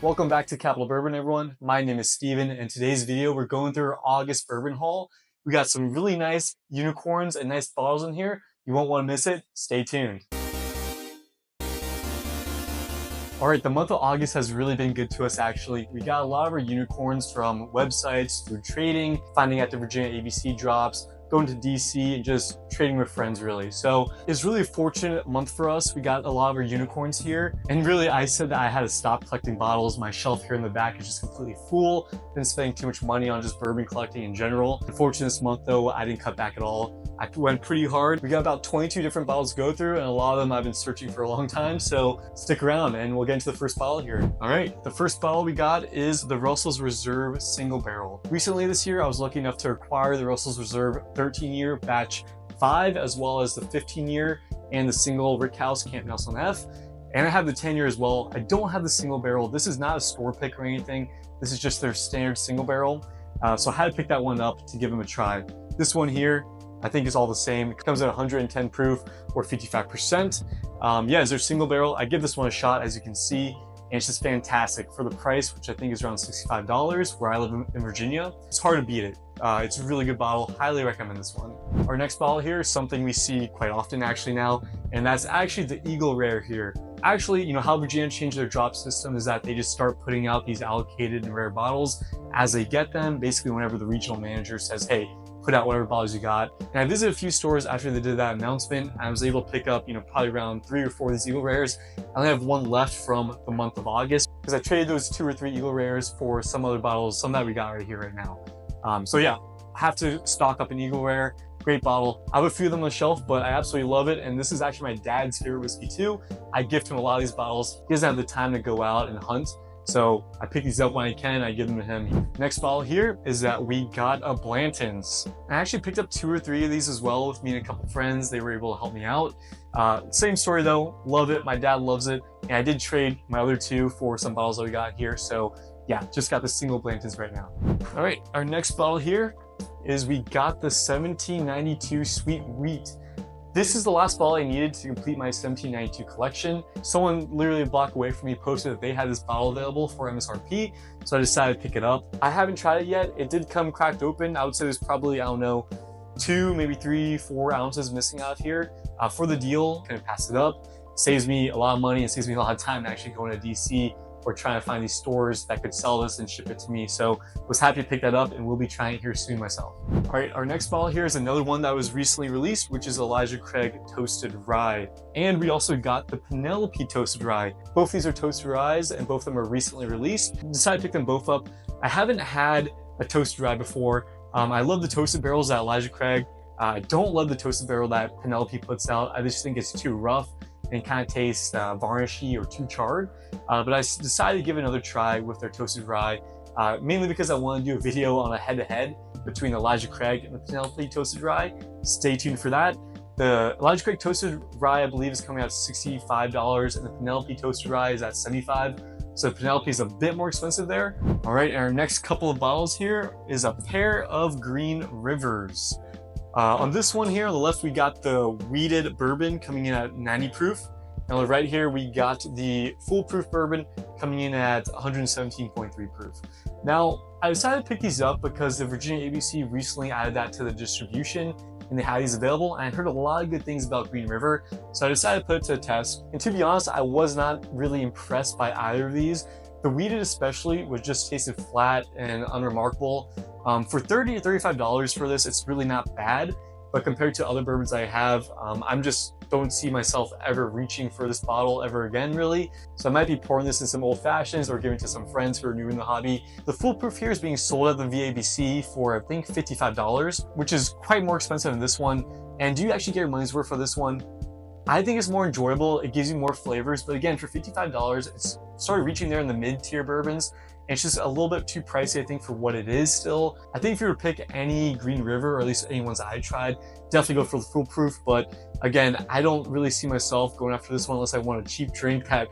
Welcome back to Capitol Bourbon, everyone. My name is Steven, and today's video we're going through our August bourbon haul. We got some really nice unicorns and nice bottles in here. You won't want to miss it. Stay tuned. Alright, the month of August has really been good to us actually. We got a lot of our unicorns from websites, through trading, finding out the Virginia ABC drops, going to DC and just trading with friends really. So it's really a fortunate month for us. We got a lot of our unicorns here. And really I said that I had to stop collecting bottles. My shelf here in the back is just completely full. Been spending too much money on just bourbon collecting in general. Unfortunately this month though, I didn't cut back at all. I went pretty hard. We got about 22 different bottles to go through and a lot of them I've been searching for a long time. So stick around and we'll get into the first bottle here. All right, the first bottle we got is the Russell's Reserve Single Barrel. Recently this year, I was lucky enough to acquire the Russell's Reserve 13-year batch 5, as well as the 15-year and the single Rickhouse Camp Nelson F. And I have the 10-year as well. I don't have the single barrel. This is not a store pick or anything. This is just their standard single barrel. So I had to pick that one up to give them a try. This one here, I think is all the same. It comes at 110 proof or 55%. Yeah, it's their single barrel. I give this one a shot, as you can see, and it's just fantastic for the price, which I think is around $65 where I live in Virginia. It's hard to beat it. It's a really good bottle. Highly recommend this one. Our next bottle here is something we see quite often actually now, and that's actually the Eagle Rare here. Actually, you know how Virginia changed their drop system is that they just start putting out these allocated and rare bottles as they get them, basically whenever the regional manager says, hey, put out whatever bottles you got. And I visited a few stores after they did that announcement. I was able to pick up, probably around 3 or 4 of these Eagle Rares. I only have one left from the month of August because I traded those 2 or 3 Eagle Rares for some other bottles, some that we got right here right now. So yeah, I have to stock up an Eagle Rare. Great bottle. I have a few of them on the shelf, but I absolutely love it. And this is actually my dad's favorite whiskey too. I gift him a lot of these bottles. He doesn't have the time to go out and hunt. So I pick these up when I can, I give them to him. Next bottle here is that we got a Blanton's. I actually picked up 2 or 3 of these as well with me and a couple friends. They were able to help me out. Same story though, love it. My dad loves it. And I did trade my other 2 for some bottles that we got here. So yeah, just got the single Blanton's right now. All right, our next bottle here is we got the 1792 Sweet Wheat. This is the last bottle I needed to complete my 1792 collection. Someone literally a block away from me posted that they had this bottle available for MSRP, so I decided to pick it up. I haven't tried it yet. It did come cracked open. I would say there's probably, I don't know, 2, maybe 3, 4 ounces missing out here. For the deal, kind of pass it up. Saves me a lot of money and saves me a lot of time actually going to DC or trying to find these stores that could sell this and ship it to me. So was happy to pick that up and we'll be trying it here soon myself. All right, our next bottle here is another one that was recently released, which is Elijah Craig Toasted Rye. And we also got the Penelope Toasted Rye. Both these are toasted ryes and both of them are recently released. Decided to pick them both up. I haven't had a toasted rye before. I love the toasted barrels at Elijah Craig. I don't love the toasted barrel that Penelope puts out. I just think it's too rough and kind of tastes varnishy or too charred. But I decided to give it another try with their toasted rye, mainly because I want to do a video on a head-to-head between Elijah Craig and the Penelope Toasted Rye. Stay tuned for that. The Elijah Craig Toasted Rye, I believe, is coming out $65, and the Penelope Toasted Rye is at $75. So Penelope is a bit more expensive there. All right, our next couple of bottles here is a pair of Green Rivers. On this one here, on the left, we got the wheated bourbon coming in at 90 proof. And on the right here, we got the foolproof bourbon coming in at 117.3 proof. Now, I decided to pick these up because the Virginia ABC recently added that to the distribution and they had these available. And I heard a lot of good things about Green River. So I decided to put it to a test. And to be honest, I was not really impressed by either of these. The wheated especially was just tasted flat and unremarkable. For $30 to $35 for this, it's really not bad, but compared to other bourbons I have, I'm just don't see myself ever reaching for this bottle ever again, really. So I might be pouring this in some old fashions or giving it to some friends who are new in the hobby. The foolproof here is being sold at the VABC for, I think, $55, which is quite more expensive than this one. And do you actually get your money's worth for this one? I think it's more enjoyable. It gives you more flavors, but again, for $55, it's started reaching there in the mid-tier bourbons. It's just a little bit too pricey, I think, for what it is still. I think if you were to pick any Green River, or at least any ones I tried, definitely go for the foolproof. But again, I don't really see myself going after this one unless I want a cheap drink that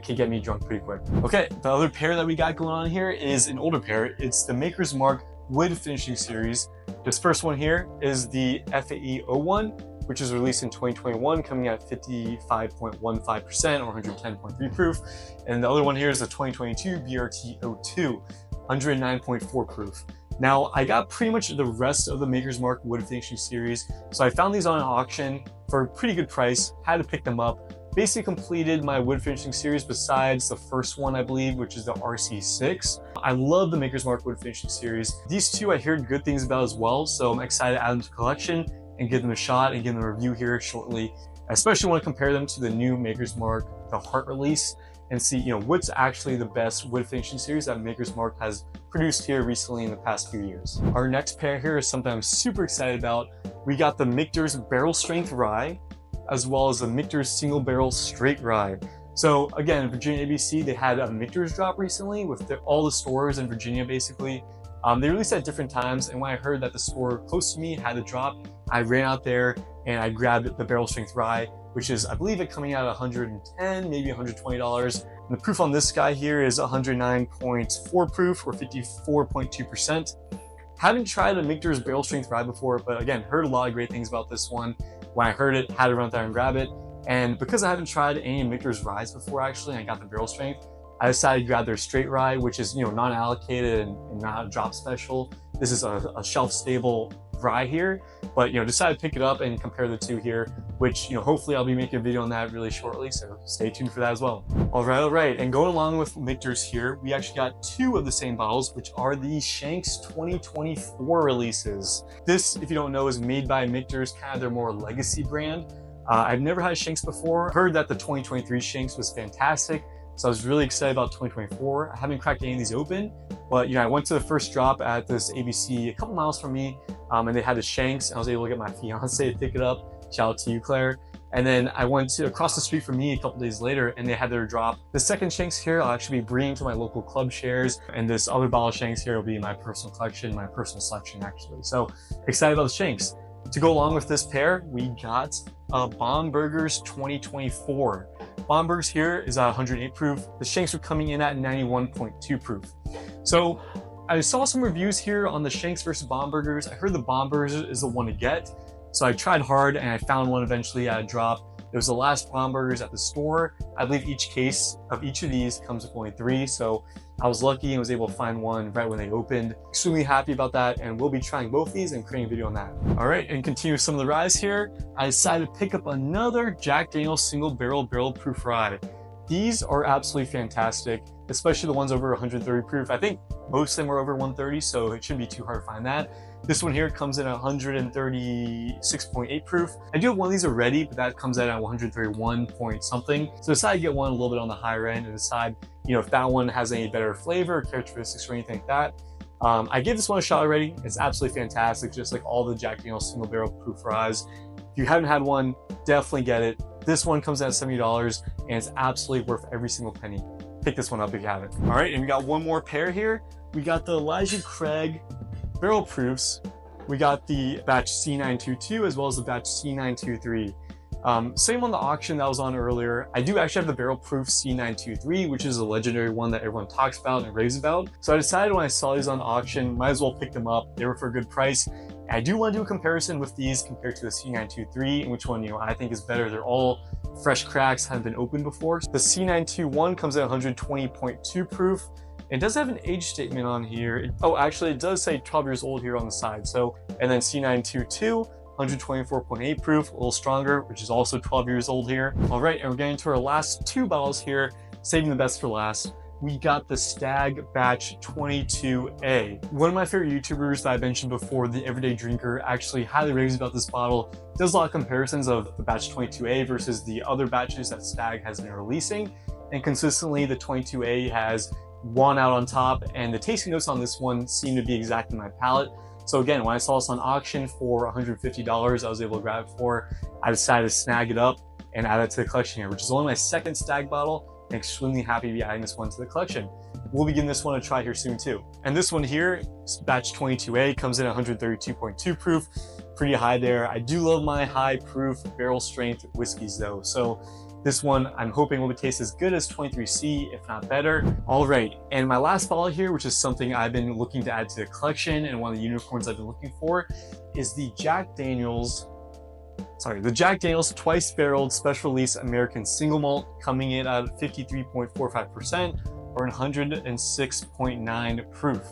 can get me drunk pretty quick. Okay, the other pair that we got going on here is an older pair. It's the Maker's Mark Wood Finishing Series. This first one here is the FAE 01, which was released in 2021, coming at 55.15% or 110.3 proof. And the other one here is the 2022 BRT02, 109.4 proof. Now, I got pretty much the rest of the Maker's Mark wood finishing series, so I found these on an auction for a pretty good price, had to pick them up. Basically completed my wood finishing series besides the first one, I believe, which is the RC6. I love the Maker's Mark wood finishing series. These two I heard good things about as well, so I'm excited to add them to the collection and give them a shot and give them a review here shortly. I especially want to compare them to the new Maker's Mark, the Heart release, and see, what's actually the best wood finishing series that Maker's Mark has produced here recently in the past few years. Our next pair here is something I'm super excited about. We got the Michter's Barrel Strength Rye, as well as the Michter's Single Barrel Straight Rye. So again, Virginia ABC, they had a Michter's drop recently with all the stores in Virginia, basically. They released at different times, and when I heard that the store close to me had a drop, I ran out there and I grabbed the Barrel Strength Rye, which is, I believe, it coming out at $110, maybe $120. And the proof on this guy here is 109.4 proof or 54.2%. Haven't tried a Michter's Barrel Strength Rye before, but again, heard a lot of great things about this one. When I heard it, had to run out there and grab it. And because I haven't tried any Michter's Ryes before, actually, and I got the barrel strength, I decided to grab their straight rye, which is, non-allocated and not a drop special. This is a shelf-stable rye here, but, decided to pick it up and compare the two here, which, hopefully I'll be making a video on that really shortly, so stay tuned for that as well. All right. And going along with Michter's here, we actually got two of the same bottles, which are the Shanks 2024 releases. This, if you don't know, is made by Michter's, kind of their more legacy brand. I've never had Shanks before. Heard that the 2023 Shanks was fantastic, so I was really excited about 2024. I haven't cracked any of these open, but I went to the first drop at this ABC a couple miles from me, and they had the Shanks, and I was able to get my fiance to pick it up. Shout out to you, Claire. And then I went to across the street from me a couple days later, and they had their drop. The second Shanks here I'll actually be bringing to my local club shares, and this other bottle of Shanks here will be my personal collection, my personal selection actually. So excited about the Shanks. To go along with this pair, we got Bomberger's 2024. Bomberger's here is 108 proof. The Shanks are coming in at 91.2 proof. So I saw some reviews here on the Shanks versus Bomberger's. I heard the Bomberger's is the one to get. So I tried hard and I found one eventually at a drop. It was the last Bomberger's at the store. I believe each case of each of these comes with only 3. So I was lucky and was able to find one right when they opened. Extremely happy about that, and we'll be trying both these and creating a video on that. All right, and continue some of the ryes here. I decided to pick up another Jack Daniel's Single Barrel Proof Rye. These are absolutely fantastic, especially the ones over 130 proof. I think most of them are over 130, so it shouldn't be too hard to find that. This one here comes in at 136.8 proof. I do have one of these already, but that comes out at 131 point something. So I decided to get one a little bit on the higher end and decide, if that one has any better flavor or characteristics or anything like that. I gave this one a shot already. It's absolutely fantastic, just like all the Jack Daniel's Single Barrel Proof Ryes. If you haven't had one, definitely get it. This one comes out at $70 and it's absolutely worth every single penny. Pick this one up if you haven't. All right, and we got one more pair here. We got the Elijah Craig Barrel Proofs. We got the batch C922 as well as the batch C923. Same on the auction that was on earlier. I do actually have the Barrel Proof C923, which is a legendary one that everyone talks about and raves about. So I decided when I saw these on the auction, might as well pick them up. They were for a good price. And I do want to do a comparison with these compared to the C923 and which one I think is better. They're all fresh cracks, haven't been opened before. The C921 comes at 120.2 proof. It does have an age statement on here. Actually, it does say 12 years old here on the side. So, and then C922, 124.8 proof, a little stronger, which is also 12 years old here. All right, and we're getting to our last 2 bottles here, saving the best for last. We got the Stagg Batch 22A. One of my favorite YouTubers that I mentioned before, The Everyday Drinker, actually highly raves about this bottle. Does a lot of comparisons of the Batch 22A versus the other batches that Stagg has been releasing. And consistently, the 22A has won out on top, and the tasting notes on this one seem to be exactly my palate. So again, when I saw this on auction for $150, I was able to grab it for. I decided to snag it up and add it to the collection here, which is only my second Stagg bottle. I'm extremely happy to be adding this one to the collection. We'll be giving this one a try here soon too. And this one here, batch 22A, comes in at 132.2 proof, pretty high there. I do love my high proof barrel strength whiskeys though. So this one I'm hoping will taste as good as 23C, if not better. All right, and my last bottle here, which is something I've been looking to add to the collection and one of the unicorns I've been looking for, is the Jack Daniel's The Jack Daniel's Twice Barreled Special Release American Single Malt, coming in at 53.45% or 106.9 proof.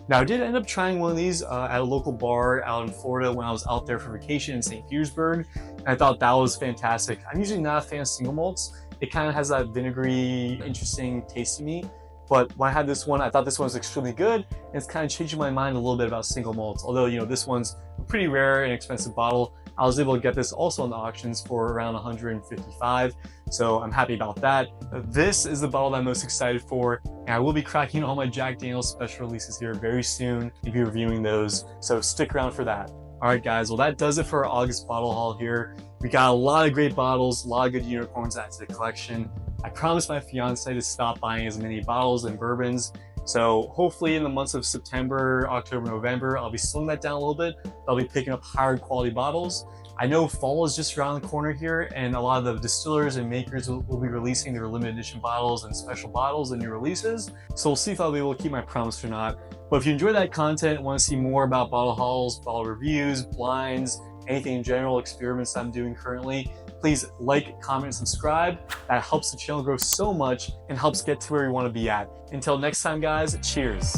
Now, I did end up trying one of these at a local bar out in Florida when I was out there for vacation in St. Petersburg, and I thought that was fantastic. I'm usually not a fan of single malts. It kind of has that vinegary, interesting taste to me. But when I had this one, I thought this one was extremely good, and it's kind of changing my mind a little bit about single malts. Although, you know, this one's a pretty rare and expensive bottle. I was able to get this also on the auctions for around $155, so I'm happy about that. This is the bottle that I'm most excited for, and I will be cracking all my Jack Daniel's special releases here very soon. I'll be reviewing those, so stick around for that. Alright guys, well that does it for our August bottle haul here. We got a lot of great bottles, a lot of good unicorns added to the collection. I promised my fiance to stop buying as many bottles and bourbons, so hopefully in the months of September, October, November, I'll be slowing that down a little bit. I'll be picking up higher quality bottles. I know fall is just around the corner here, and a lot of the distillers and makers will be releasing their limited edition bottles and special bottles and new releases. So we'll see if I'll be able to keep my promise or not. But if you enjoy that content and want to see more about bottle hauls, bottle reviews, blinds, anything in general, experiments I'm doing currently, please like, comment, and subscribe. That helps the channel grow so much and helps get to where we want to be at. Until next time, guys, cheers.